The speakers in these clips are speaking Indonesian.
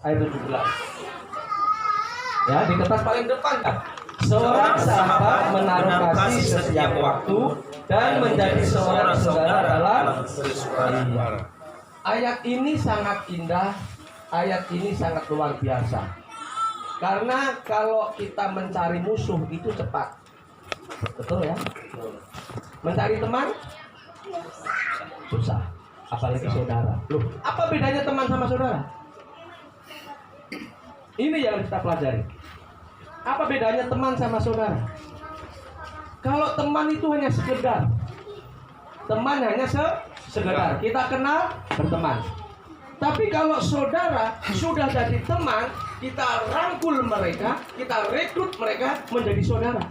ayat 17. Ya, di kertas paling depan kan. Seorang sahabat menaruh kasih setiap waktu dan menjadi seorang saudara dalam kesukaran. Ayat ini sangat indah, ayat ini sangat luar biasa. Karena kalau kita mencari musuh itu cepat. Betul ya? Mencari teman susah, apalagi saudara. Loh, apa bedanya teman sama saudara? Ini yang kita pelajari. Apa bedanya teman sama saudara? Kalau teman itu hanya sekedar, teman hanya sekedar kita kenal berteman. Tapi kalau saudara sudah jadi teman, kita rangkul mereka, kita rekrut mereka menjadi saudara.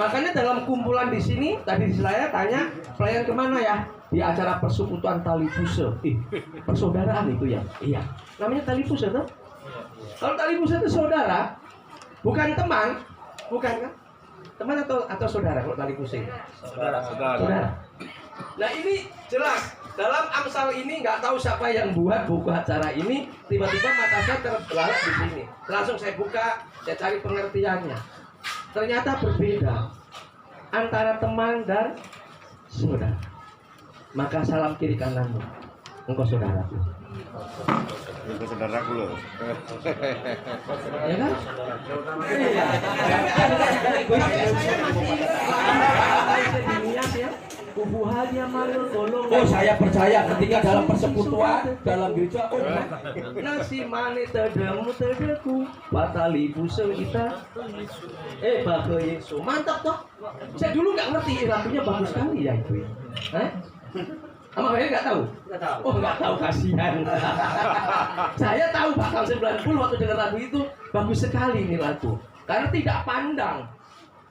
Makanya dalam kumpulan di sini tadi saya tanya pelayan kemana ya? Di acara persekutuan tali pusat. Persaudaraan itu ya? Iya. Namanya tali pusat tuh. Kalau tali pusat itu saudara, bukan teman, bukan kan? Teman atau saudara kalau tali pusing? Saudara. Nah ini jelas dalam Amsal ini nggak tahu siapa yang buat buku acara ini. Tiba-tiba mata saya terbelalak di sini. Langsung saya buka, saya cari pengertiannya. Ternyata berbeda antara teman dan saudara. Maka salam kiri kananmu, engkau saudaraku. Itu saudaraku loh. Ya kan? Iya. Oh, saya percaya ketika dalam persekutuan dalam gereja, oh nasi mane tedemu tedeku batali busel kita bahe Yesus mantap toh. Saya dulu nggak ngerti lagunya bagus sekali ya itu. Sama saya nggak tahu. Oh nggak tahu, kasihan. Saya tahu Pak tahun 90 waktu dengar lagu itu bagus sekali ini lagu. Karena tidak pandang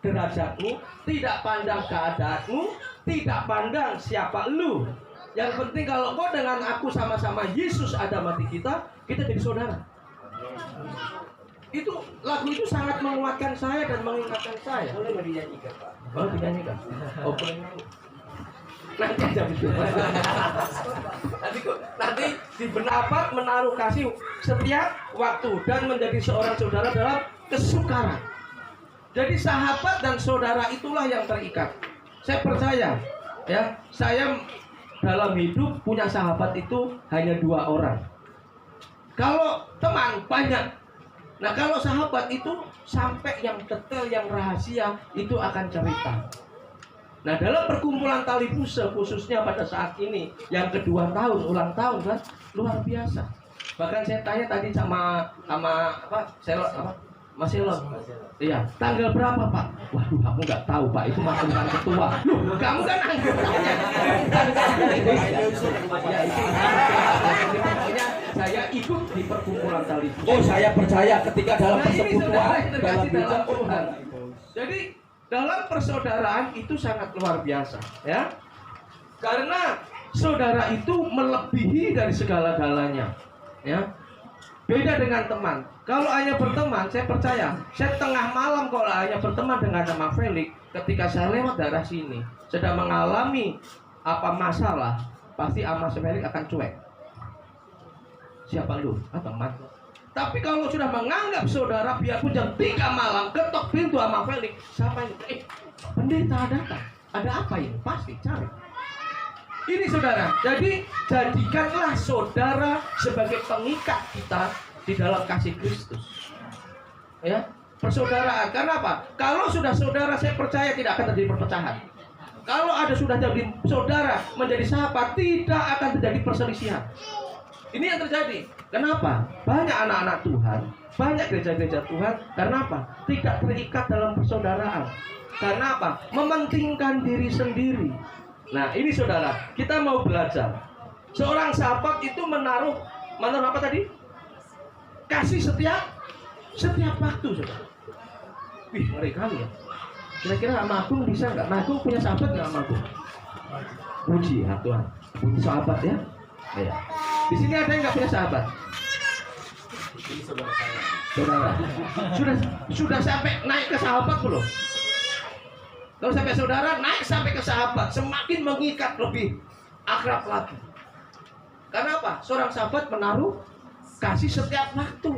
derajatmu, tidak pandang keadaanmu, tidak pandang siapa lu. Yang penting kalau kau dengan aku sama-sama Yesus ada mati kita jadi saudara. Itu lagu itu sangat menguatkan saya dan mengingatkan saya. Boleh dinyanyikan Pak? Oh dinyanyikan. Oh boleh nyanyi. Nanti aja betul. Nanti di benapat menaruh kasih setiap waktu dan menjadi seorang saudara dalam kesukaran. Jadi sahabat dan saudara itulah yang terikat. Saya percaya, ya, saya dalam hidup punya sahabat itu hanya 2 orang. Kalau teman banyak. Nah kalau sahabat itu sampai yang detail, yang rahasia itu akan cerita. Nah dalam perkumpulan tali pusat khususnya pada saat ini yang kedua tahun ulang tahun kan luar biasa. Bahkan saya tanya tadi sama Mas Elon. Iya, tanggal berapa Pak? Waduh, kamu nggak tahu Pak, itu masih bukan ketua. Loh, kamu kan anggotanya. Pokoknya saya ikut di perkumpulan tali pusat. Oh, saya percaya ketika dalam persekutuan dalam gereja Tuhan. Jadi dalam persaudaraan itu sangat luar biasa, ya. Karena saudara itu melebihi dari segala-galanya, ya. Beda dengan teman. Kalau hanya berteman, saya percaya, saya tengah malam kalau hanya berteman dengan nama Felix, ketika saya lewat daerah sini, sedang mengalami apa masalah, pasti sama Felix akan cuek. Siapa lu? Teman. Tapi kalau sudah menganggap saudara, biarpun jam 3 malam ketok pintu sama Felix, siapa ini? Pendeta datang. Ada apa ini? Pasti cari. Ini saudara. Jadi jadikanlah saudara sebagai pengikat kita di dalam kasih Kristus. Ya, persaudaraan. Karena apa? Kalau sudah saudara, saya percaya tidak akan terjadi perpecahan. Kalau ada sudah jadi saudara menjadi sahabat, tidak akan terjadi perselisihan. Ini yang terjadi. Kenapa? Banyak anak-anak Tuhan, banyak gereja-gereja Tuhan. Karena apa? Tidak terikat dalam persaudaraan. Karena apa? Mementingkan diri sendiri. Nah, ini saudara, kita mau belajar. Seorang sahabat itu menaruh apa tadi? Kasih setiap waktu, saudara. Wih, ngeri kali ya. Kira-kira sama Agung bisa nggak? Nah, Agung punya sahabat nggak sama Agung? Puji ya Tuhan, punya sahabat ya. Ya. Di sini ada yang nggak punya sahabat? Ini saudara saya. Sudah sampai naik ke sahabat belum? Kalau sampai saudara naik sampai ke sahabat, semakin mengikat lebih akrab lagi. Karena apa? Seorang sahabat menaruh kasih setiap waktu.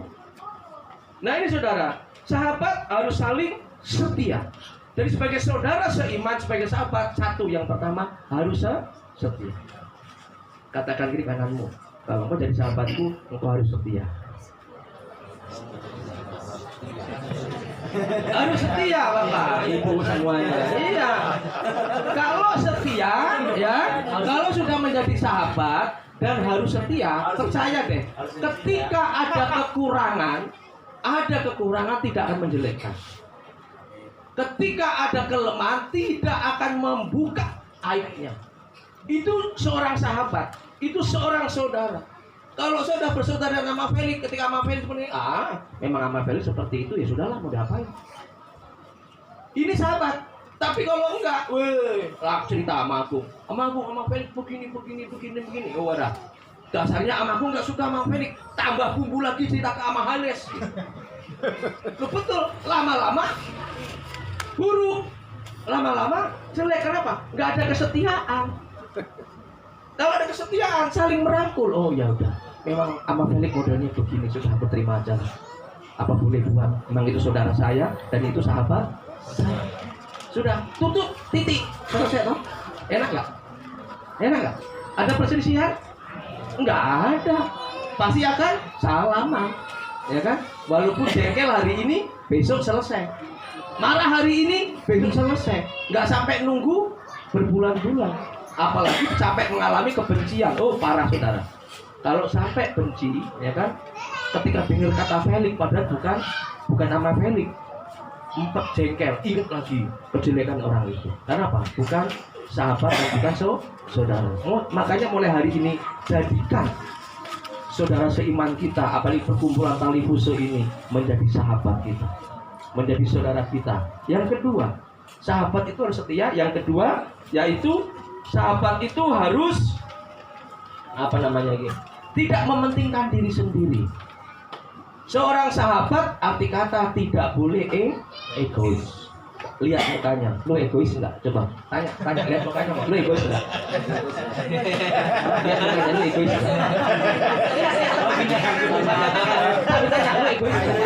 Nah ini saudara, sahabat harus saling setia. Jadi sebagai saudara seiman, sebagai sahabat, satu yang pertama harus setia. Katakan kiri kananmu, kalau engkau jadi sahabatku, engkau harus setia. Harus setia Bapak, Ibu semuanya. Iya. Kalau setia, ya, kalau sudah menjadi sahabat dan harus setia, percaya deh, ketika ada kekurangan tidak akan menjelekkan. Ketika ada kelemahan tidak akan membuka aibnya. Itu seorang sahabat, itu seorang saudara. Kalau sudah bersaudara sama Felix, ketika sama Felix seperti memang sama Felix seperti itu, ya sudahlah, mau diapain. Ini sahabat. Tapi kalau enggak, cerita sama aku sama Felix begini. Oh ada. Dasarnya sama aku enggak suka sama Felix, tambah bumbu lagi cerita ke sama Hales. Betul, lama-lama buruk, lama-lama jelek. Kenapa? Enggak ada kesetiaan. Kalau ada kesetiaan, saling merangkul. Oh ya udah, memang sama Felix modelnya begini, sudah aku terima aja. Apa boleh buat? Memang itu saudara saya dan itu sahabat saya. Sudah, tutup, titik, selesai toh? Enak nggak? Enak nggak? Ada perselisihan? Nggak ada. Pasti akan salaman, ya kan? Walaupun jengkel hari ini, besok selesai. Marah hari ini, besok selesai. Nggak sampai nunggu berbulan-bulan. Apalagi sampai mengalami kebencian. Oh parah saudara. Kalau sampai benci, ya kan? Ketika dengar kata Felix, padahal bukan nama Felix, empat jengkel, ingat lagi kejelekan orang itu. Karena apa? Bukan sahabat dan bukan saudara. Makanya mulai hari ini jadikan saudara seiman kita, apalagi perkumpulan tali fuse ini, menjadi sahabat kita, menjadi saudara kita. Yang kedua, sahabat itu harus setia. Yang kedua, yaitu sahabat itu harus tidak mementingkan diri sendiri. Seorang sahabat arti kata tidak boleh egois. Lihat mukanya, lo egois enggak? Coba tanya, lihat mukanya, lo egois enggak? Lihat mukanya, lo egois enggak? Tapi tanya, lo egois enggak?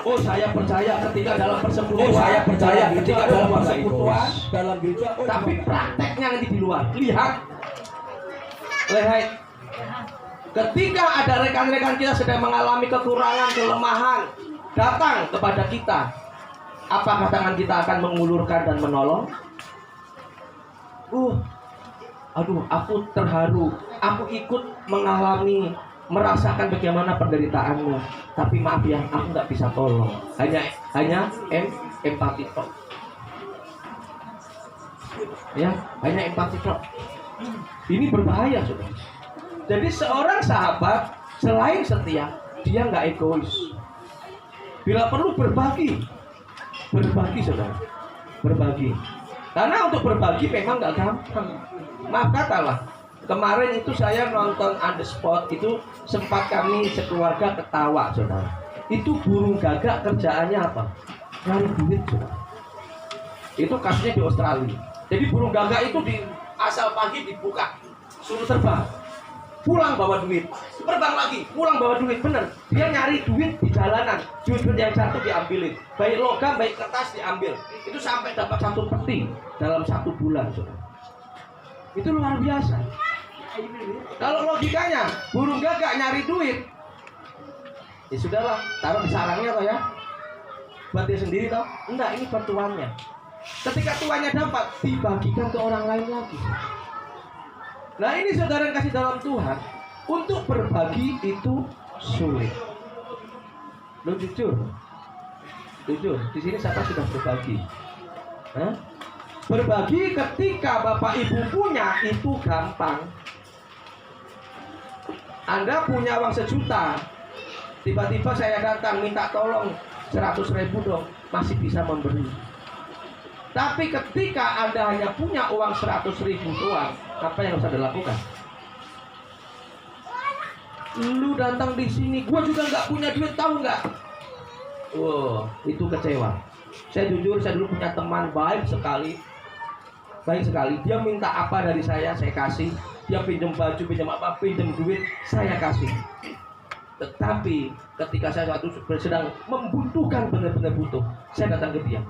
Oh saya percaya ketika dalam persekutuan, dalam gereja. Tapi prakteknya nanti di luar. Lihat. Ketika ada rekan-rekan kita sedang mengalami kekurangan, kelemahan, datang kepada kita, apakah tangan kita akan mengulurkan dan menolong? Aduh, aku terharu, aku ikut merasakan bagaimana penderitaanmu, tapi maaf ya, aku nggak bisa tolong. Hanya empati tok. Ya, hanya empati tok. Ini berbahaya, saudara. Jadi seorang sahabat selain setia, dia nggak egois. Bila perlu berbagi, saudara, berbagi. Karena untuk berbagi memang nggak gampang. Maaf katalah, kemarin itu saya nonton On The Spot, itu sempat kami sekeluarga ketawa, saudara. Itu burung gagak kerjaannya apa? Nyari duit, saudara. Itu kasusnya di Australia. Jadi burung gagak itu asal pagi dibuka, suruh terbang. Pulang bawa duit, terbang lagi, pulang bawa duit, bener. Dia nyari duit di jalanan, duit yang jatuh diambilin, baik logam, baik kertas diambil. Itu sampai dapat 1 peti dalam 1 bulan, saudara. Itu luar biasa. Kalau logikanya, burung gagak nyari duit, ya sudahlah, taruh di sarangnya toh ya, buat dia sendiri toh. Enggak, ini buat tuannya. Ketika tuannya dapat, dibagikan ke orang lain lagi. Nah ini saudara yang kasih dalam Tuhan, untuk berbagi itu sulit. Lo jujur, di sini siapa sudah berbagi? Berbagi ketika bapak ibu punya itu gampang. Anda punya uang 1 juta, tiba-tiba saya datang minta tolong 100.000 dong, masih bisa memberi. Tapi ketika Anda hanya punya uang 100.000 doang, apa yang harus Anda lakukan? Lu datang di sini, gua juga nggak punya duit, tahu nggak? Itu kecewa. Saya jujur, saya dulu punya teman baik sekali. Dia minta apa dari saya kasih. dia pinjam baju, pinjam apa, pinjam duit, saya kasih. Tetapi ketika saya sedang membutuhkan, benar-benar butuh, saya datang ke dia.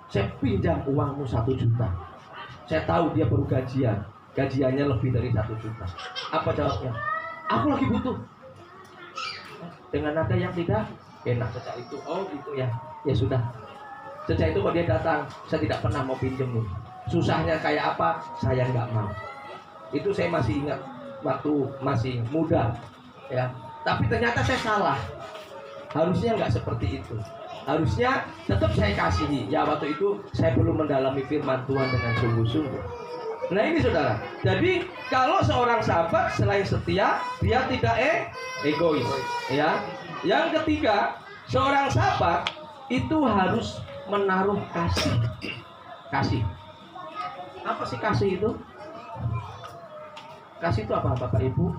Saya pinjam uangmu 1 juta. Saya tahu dia baru gajiannya lebih dari 1 juta. Apa jawabnya? Aku lagi butuh. Dengan nada yang tidak enak. Sejak itu, oh gitu ya, ya sudah. Sejak itu kalau dia datang, saya tidak pernah mau pinjemmu. Susahnya kayak apa, saya nggak mau. Itu saya masih ingat waktu masih muda, ya. Tapi ternyata saya salah. Harusnya nggak seperti itu. Harusnya tetap saya kasihi. Ya waktu itu saya belum mendalami firman Tuhan dengan sungguh-sungguh. Nah ini saudara. Jadi kalau seorang sahabat selain setia, dia tidak egois. Ya. Yang ketiga, seorang sahabat itu harus menaruh kasih. Kasih. Apa sih kasih itu? Kasih itu apa Bapak Ibu?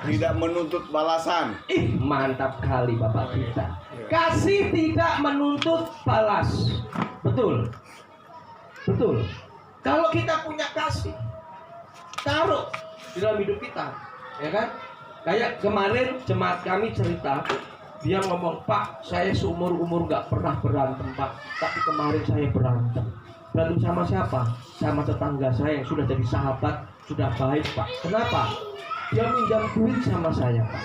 Tidak menuntut balasan. Mantap kali Bapak kita. Kasih tidak menuntut balas. Betul. Betul. Kalau kita punya kasih, taruh di dalam hidup kita, ya kan? Kayak kemarin jemaat kami cerita, dia ngomong, Pak, saya seumur-umur gak pernah berantem Pak, tapi kemarin saya berantem. Berantem sama siapa? Sama tetangga saya yang sudah jadi sahabat, sudah baik Pak. Kenapa? Dia minjam duit sama saya Pak,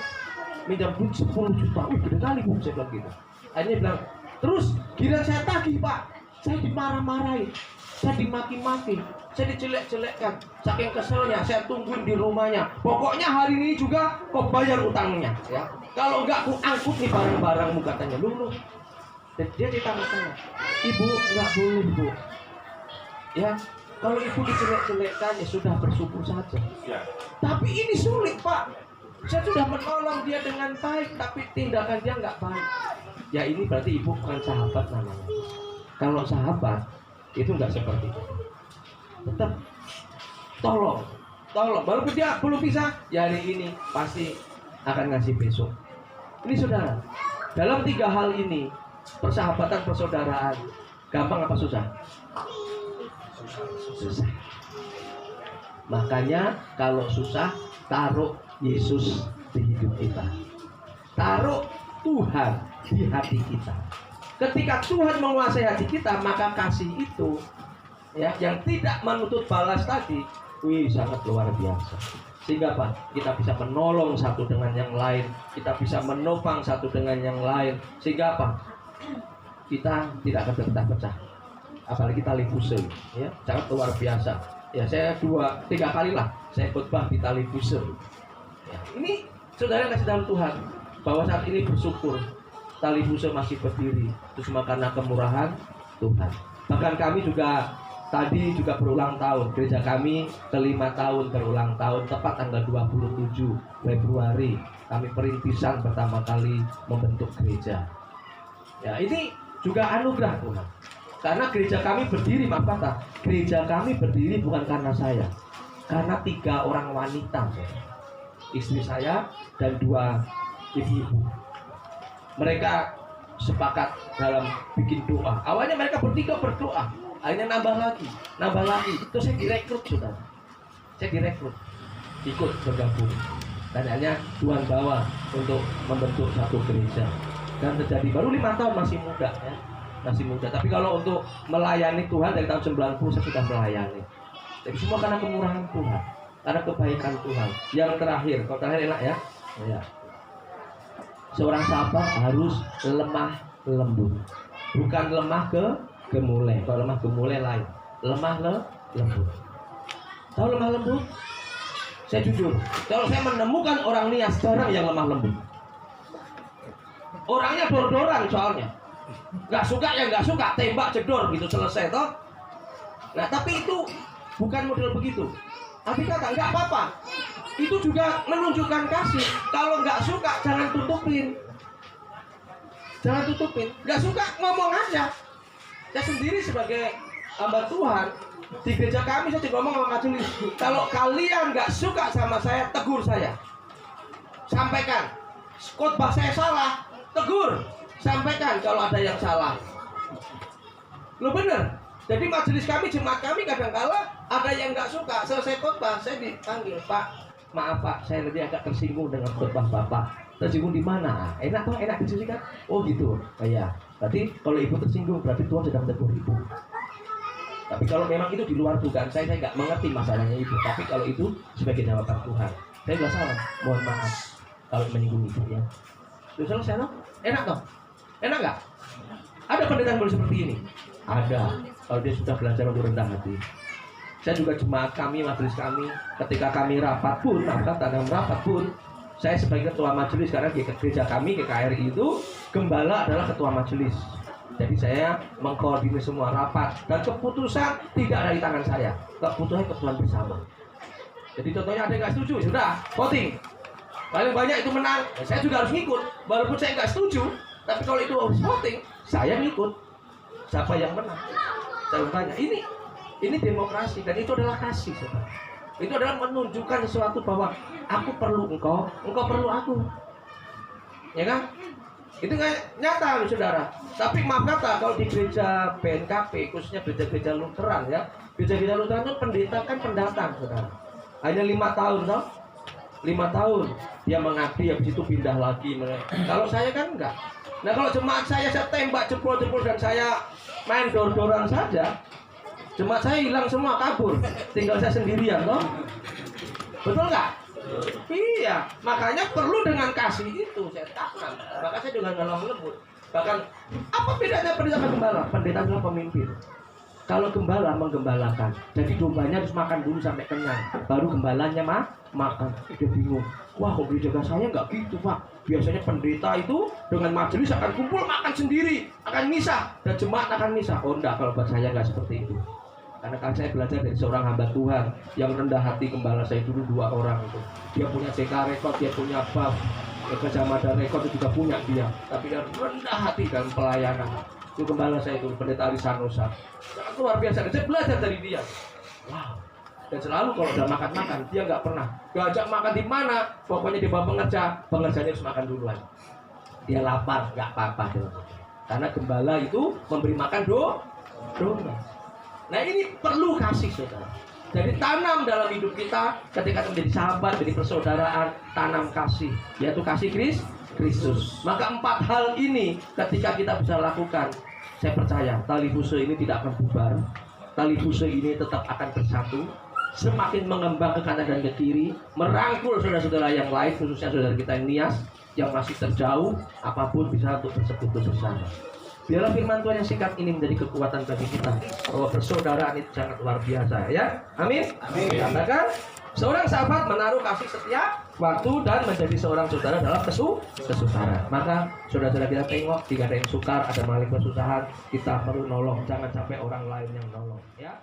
minjam duit 10 juta. Gede kali Bu, saya bilang gitu. Akhirnya bilang, terus giliran saya tagih Pak, saya dimarah-marahin, saya dimaki-maki, saya dijelek-jelekkan. Saking keselnya, saya tungguin di rumahnya. Pokoknya hari ini juga kau bayar utangnya, ya. Kalau enggak, aku angkut nih barang-barangmu, katanya. Lu. Dan dia cerita sama saya, Ibu, enggak boleh Bu. Ya, kalau ibu dijelek-jelekkan ya sudah bersyukur saja. Ya. Tapi ini sulit Pak. Saya sudah menolong dia dengan baik, tapi tindakan dia nggak baik. Ya ini berarti ibu bukan sahabat namanya. Kalau sahabat itu nggak seperti itu. Tetap tolong. Walaupun dia belum bisa, ya hari ini pasti akan ngasih besok. Ini saudara. Dalam 3 hal ini, persahabatan, persaudaraan, gampang apa susah? Susah. Makanya kalau susah, taruh Yesus di hidup kita. Taruh Tuhan di hati kita. Ketika Tuhan menguasai hati kita, maka kasih itu, ya, yang tidak menuntut balas tadi, sangat luar biasa. Sehingga Pak, kita bisa menolong satu dengan yang lain, kita bisa menopang satu dengan yang lain. Sehingga apa? Kita tidak akan terpecah-pecah. Apalagi tali pusing, ya, sangat luar biasa. Ya, saya 2-3 kali lah saya khotbah di tali pusing. Ya, ini saudara kasih dalam Tuhan bahwa saat ini bersyukur tali pusing masih berdiri, itu semua karena kemurahan Tuhan. Bahkan kami juga tadi juga berulang tahun, gereja kami ke-5 tahun berulang tahun, tepat tanggal 27 Februari kami perintisan pertama kali membentuk gereja. Ya, ini juga anugerah Tuhan. Karena gereja kami berdiri, maaf kata, gereja kami berdiri bukan karena saya, karena 3 orang wanita, istri saya dan 2 ibu-ibu. Mereka sepakat dalam bikin doa. Awalnya mereka bertiga berdoa, akhirnya nambah lagi. Itu saya direkrut, saudara. Saya direkrut, ikut bergabung. Dan akhirnya Tuhan bawa untuk membentuk satu gereja. Dan terjadi baru 5 tahun, masih muda, ya. Masih muda, tapi kalau untuk melayani Tuhan dari tahun 90 saya sudah melayani. Jadi semua karena kemurahan Tuhan, karena kebaikan Tuhan. Yang terakhir, kalau terakhir enak ya. Ya. Seorang sahabat harus lemah lembut, bukan lemah gemulai. Kalau lemah gemulai lain, lemah lembut. Tahu lemah lembut? Saya jujur, kalau saya menemukan orang Nias jarang yang lemah lembut. Orangnya dor-doran soalnya. Nggak suka, tembak jedor gitu, selesai toh. Nah tapi itu bukan model begitu. Tapi kata nggak apa-apa, itu juga menunjukkan kasih. Kalau nggak suka jangan tutupin, nggak suka ngomong aja. Saya sendiri sebagai hamba Tuhan di gereja kami, saya juga ngomong sama majelis, kalau kalian nggak suka sama saya, tegur saya, sampaikan. Khotbah saya salah, tegur, sampaikan kalau ada yang salah. Lo bener, Jadi majelis kami, jemaat kami kadang-kala ada yang nggak suka. Selesai khotbah, saya dipanggil, Pak, maaf Pak, saya lebih agak tersinggung dengan khotbah Bapak. Tersinggung di mana? Enak toh, enak diskusi kan? Oh gitu. Oh iya. Berarti kalau ibu tersinggung, berarti Tuhan sedang menegur ibu. Tapi kalau memang itu di luar dugaan saya nggak mengerti masalahnya ibu. Tapi kalau itu sebagai jawaban Tuhan, saya nggak salah. Mohon maaf kalau menyinggung ibu ya. Sudah selesai toh? Enak toh? Enak nggak? Ada pendeta yang boleh seperti ini? Ada. Kalau dia sudah belajar untuk rendah hati. Saya juga jemaat kami, majelis kami, ketika kami rapat pun, maka dalam rapat pun, saya sebagai ketua majelis, karena di gereja kami, GKRI itu, gembala adalah ketua majelis. Jadi saya mengkoordinir semua rapat, dan keputusan tidak ada di tangan saya. Keputusan keputusan bersama. Jadi contohnya ada yang nggak setuju, sudah voting. Paling banyak itu menang, saya juga harus ngikut. Walaupun saya nggak setuju, tapi kalau itu harus voting, saya ngikut. Siapa yang menang? Saya bertanya, ini demokrasi, dan itu adalah kasih, saudara. Itu adalah menunjukkan sesuatu bahwa aku perlu engkau perlu aku. Ya kan? Itu nggak nyata loh, saudara. Tapi maaf kata, kalau di gereja BNKP, khususnya gereja-gereja Lutheran ya, gereja-gereja Lutheran itu pendeta kan pendatang, saudara. Hanya 5 tahun, toh? 5 tahun dia mengabdi, habis itu pindah lagi. Kalau saya kan enggak. Nah kalau jemaat saya tembak jempol-jempol dan saya main dor-doran saja, jemaat saya hilang semua, kabur, tinggal saya sendirian, toh? Betul nggak? Iya, makanya perlu dengan kasih itu saya tanam. Maka saya juga nggak lembut. Bahkan apa bedanya pendeta dan gembala? Pendeta adalah pemimpin. Kalau gembala menggembalakan, jadi dombanya harus makan dulu sampai kenyang, baru gembalanya makan. Dia bingung. Wah, kok di jaga saya nggak gitu, Pak? Biasanya pendeta itu dengan majelis akan kumpul makan sendiri, akan misah, dan jemaat akan misah. Oh enggak, kalau buat saya nggak seperti itu. Karena kan saya belajar dari seorang hamba Tuhan yang rendah hati. Gembala saya dulu 2 orang itu. Dia punya CK rekod, dia punya BAF, kecamatan rekod itu juga punya dia. Tapi dia rendah hati dalam pelayanan. Itu gembala saya itu, pendeta Arisanosa. Sangat luar biasa. Dan saya belajar dari dia. Wow. Dan selalu kalau udah makan-makan, dia nggak pernah diajak makan di mana. Pokoknya di bawah pengerjanya harus makan duluan. Dia lapar, nggak apa-apa. Karena gembala itu memberi makan domba. Nah ini perlu kasih, saudara. Jadi tanam dalam hidup kita ketika menjadi sahabat, jadi persaudaraan, tanam kasih, yaitu kasih Kristus. Maka 4 hal ini ketika kita bisa lakukan, saya percaya tali fuse ini tidak akan bubar. Tali fuse ini tetap akan bersatu, semakin mengembang ke kanan dan ke kiri, merangkul saudara-saudara yang lain, khususnya saudara kita yang Nias, yang masih terjauh, apapun bisa untuk bersekutu bersama. Biarlah firman Tuhan yang singkat ini menjadi kekuatan bagi kita, bahwa persaudaraan itu sangat luar biasa, ya. Amin. Amin. Katakan, seorang sahabat menaruh kasih setiap waktu dan menjadi seorang saudara dalam kesusahan. Maka saudara-saudara kita tengok, jika ada yang sukar, ada maling kesusahan, kita perlu nolong. Jangan sampai orang lain yang nolong, ya.